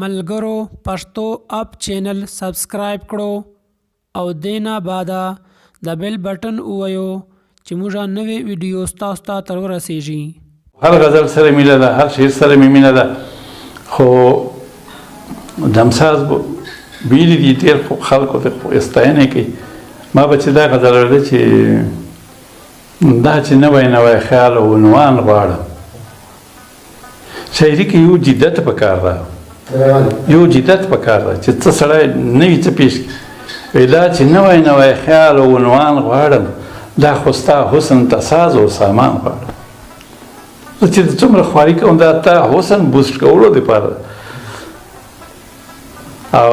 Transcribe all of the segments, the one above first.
ملګرو پښتو اپ چینل سبسکرایب کړو او دینا بعدا د بیل بټن ووایو چې موږ نوې ویډیو تاسو ته تر ورسیږي. هر غزل سره مینه ده، هر شعر سره مینه ده، خو دمساز بیل دي تیر خلکو ته استاینه کوي. ما به چې دا غزل ورده چې دا چې نوی خیال او عنوان غواړم. شاعري کې یو جدت پکار ده، یو جدت پکار ده چې څه سړی نوي څه پیش کړي. دا چې نوی خیال او عنوان غواړم، دا خو ستا حسن ته ساز او سامان غواړم. زه چې څومره خواري کوم دا تا حسن بوسټ کولو دپاره او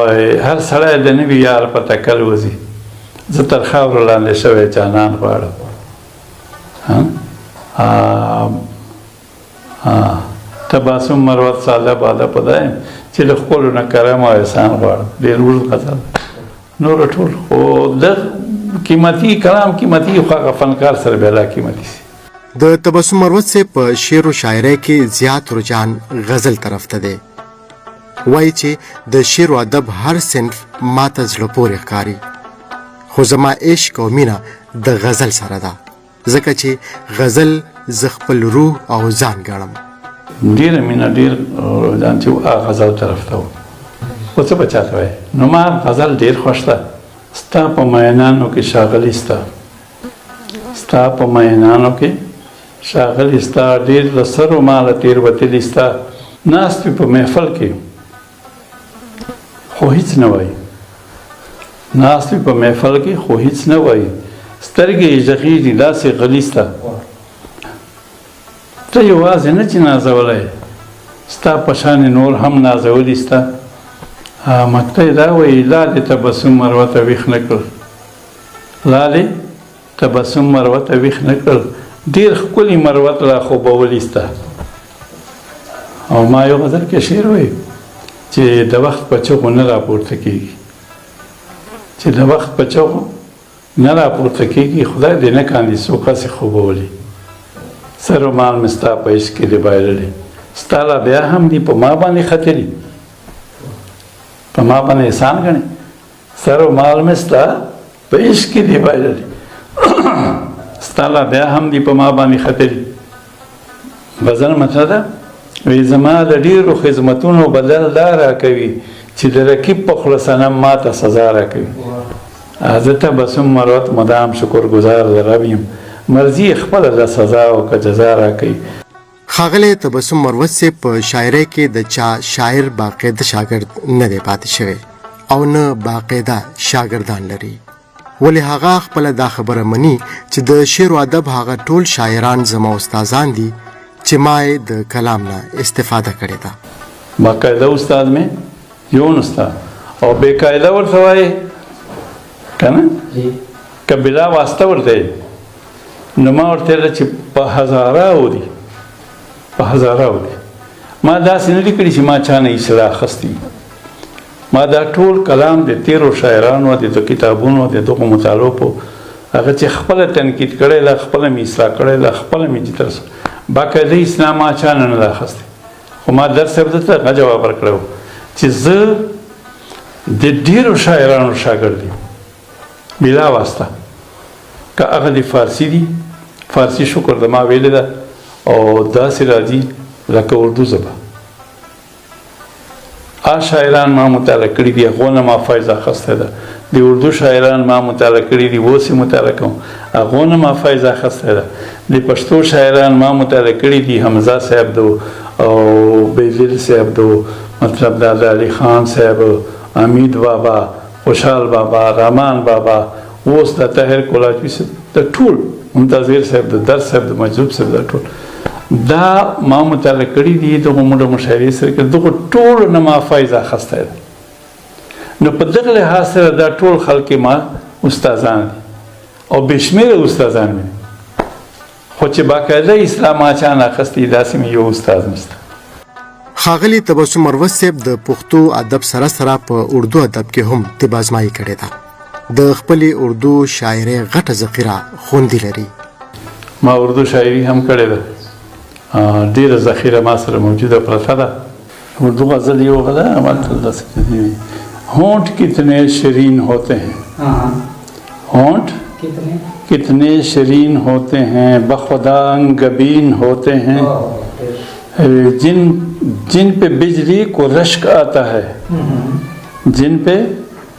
هر سړی د نوي یار په تکل وځي. زه تر خاورو لاندې شوی جانان غواړم. تباسم مروت صاحب بادا پدایم چې د خپلو نه کرم او احسان غواړم. ډېر اوږد غزل نور ټول خو د قیمتي کلام قیمتي خو هغه فنکار سره بیا لا قیمتي سي. د تبسم مروت صاحب په شعر و شاعرۍ کې زیات رجحان غزل طرف ته دی. وایي چې د شعر و ادب هر صنف ماته زړه پورې ښکاري، خو زما عشق او مینه د غزل سره ده، ځکه چې غزل زه خپل روح او ځان ګڼم. ډېره مینه ډېر ځان چې غزل طرف ته و. خو څه به چاته وایي، نو ما غزل ډېر خوښ ده. ستا په مینانو کې ښاغلي ستا، ستا په مینانو کې ښاغلي ستا، ډېر له سرو ماله تېروتلي ستا. ناست وي په محفل کې خو هیڅ نه وایي، ناست وي په محفل کې خو هیڅ نه وایي. سترګې یې ږغېږي داسې غلي ستا. ته یوازې نه چې نازولی، ستا په شانې نور هم نازولي ستا. مکته دا وایي لالې تبسم مروته ویښ نه کړل، لالې تبسم مروته ویښ نه کړل، ډېر ښکلي مروت را خوبولي ستا. او ما یو غزل کې شعر وایي چې د وخت په چغو نه راپورته کېږي، چې د وخت په چغو نه راپورته کېږي، خدای دې نه کاندي څوک هسې خوبولي. سر و مال مې ستا په عشق کې دی بایللي، ستا لا بیا هم دي په ما باندې ختلي، په ما باندې احسان ګڼې. سر و مال مې ستا په عشق کې دی بایللي، ستا لا بیا هم دي په ما باندې ختلي. غزل مطلب ده وی زما د ډېرو خدمتونو بدل دا راکوي چې د رقیب په خوله صنم ما ته سزا راکوي. زه تبسم مروت مدام شکرګزار د رب یم، مرضي خپله د سزا او که جزا راکوي. ښاغلی تبسم مروت صاحب په شاعرۍ کې د چا شاعر باقاعده شاګرد نه دی پاتې شوی او نه باقاعده شاګردان لري، ولې هغه خپله دا خبره مني چې د شعر و ادب هغه ټول شاعران زما استادان دي چې ما یې د کلام نه استفاده کړې ده. باقاعده استاد مې یون استاد او بېقاعده ورته وایي که نه، که بلا واسطه ورته نو ما ورته ویله چې په هزاراو دي، په هزاراو دي. ما داسې نه دي کړي چې ما چا نه اصلاح اخیستی. ما دا ټول کلام د تیرو شاعرانو د کتابونو د دغو مطالعو په هغه چې خپله تنقید کړی ده، خپله مې اصلاح کړی ده، خپله مې چې تر باقاعده اصلاح ما چا نه ده اخیستی. خو ما درس صاحب ته هغه جواب ورکړی و چې زه د ډېرو شاعرانو شاګرد یم بلا واسطه، که هغه د فارسي دي، فارسي شکر د ما ویلې ده او داسې راځي لکه اردو ژبه. شاعران ما مطالعه کړي دي، هغو نه ما فایده اخیستی ده. د اردو شاعران ما مطالعه کړي دي، اوس یې مطالعه کوم، هغو نه ما فایده اخیستی ده. د پښتو شاعران ما مطالعه کړي دي، حمزه صاحب دو او بیزل صاحب دو، مطلب د علي خان صاحب، حمید بابا، خوشحال بابا، رحمان بابا، اوس د طاهر کولاچوي صاحب، د ټول منتظر صاحب، د درس صاحب، د مجذوب صاحب، د ټول دا ما مطالعه کړي دي. دغو موږ مشاعرې سره کې دغو ټولو نه ما فایده اخیستی ده. نو په دغه لحاظ سره دا ټول خلک ما استادان دي او بې شمېره استادان مې دي، خو چې باقاعده اصلاح ما چا نه اخیستی داسې مې یو استاد نشته. ښاغلي تبسم مروت صاحب د پښتو ادب سره سره په اردو ادب کې هم طب ازمایي کړې ده. د خپلې اردو شاعرۍ غټه ذخیره خوندي لري. ما اردو شاعري هم کړې ده، ډېره ذخیره ما سره موجوده پرته ده. اردو غزل یہ ہوگا ہونٹ کتنے شیرین ہوتے ہیں، ہونٹ کتنے شیرین ہوتے ہیں، بخدا انگبین ہوتے ہیں، جن پہ بجلی کو رشک آتا ہے، جن پہ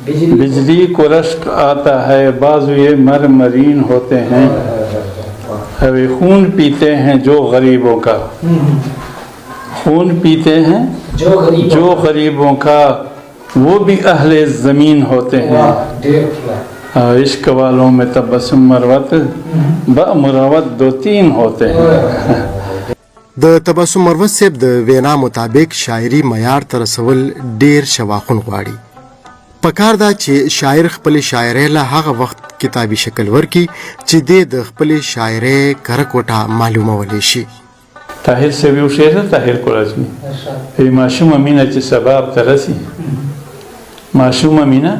بجلی کو رشک آتا ہے، بازوئے مرمرین ہوتے ہیں، خون پیتے ہیں جو غریبوں کا، خون پیتے ہیں جو غریبوں کا، وہ بھی اہل زمین ہوتے ہیں، عشق والوں میں تبسم مروت مروت 2-3 ہوتے ہیں. د تبسم مروت صاحب د وینا مطابق شاعري معیار ته رسول ډیر شواخون غواړي. پکار دا چې شاعر خپل شاعرۍ له هغه وخت کتابي شکل ورکي چې د خپل شاعرۍ کرکوټه معلومولی شي. طاهر صاحب یو شعر ده، طاهر قرآزمي، ای ماشومه مینه چې سباب ته رسي، ماشومه مینه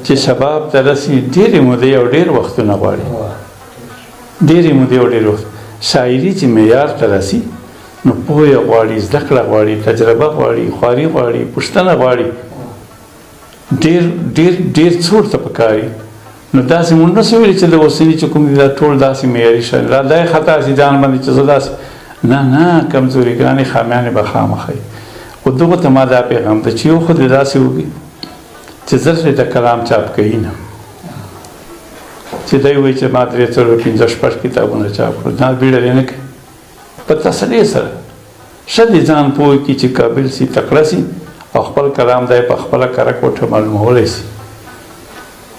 چې سباب ته رسي، ډېرې مودې او ډېر وختونه غواړي، ډېرې مودې او ډېر وخت. شاعري چې معیار ته رسي نو پوهه غواړي، زده کړه غواړي، تجربه غواړي، خواري غواړي، پوښتنه غواړي، ډېر ډېر ډېر څه ورته پکاري. نو داسې مونږ نشو ویلی چې د اوسني چې کوم دي دا ټول داسې معیاري شاعر دا دی خطا سي ځان باندې چې زه داسې نه کمزوريګانې خامیانې به خامخا وي. خو دغو ته ما دا پیغام ده چې یو خو دې داسې وکړي چې زر د کلام چاپ کوي نه، چې دی وایي چې ما 3-4-5-6 کتابونه چاپ کړو، دا بیړه یې نه کوي، په تسلۍ سره ښه دې ځان پوه کړي چې قابل سي، تکړه سي او خپل کلام دی په خپله کره کوټه معلومولی سي،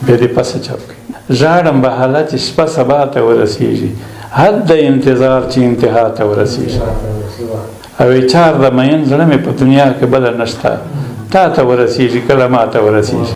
بیا دې پسه چاپ کړي. ژاړم به حاله چې شپه سبا ته ورسېږي، حد د انتظار چې انتها ته ورسېږي، او چار د مین زړه مې په دنیا کې بله نشته، تا ته ورسېږي کله ما ته ورسېږي.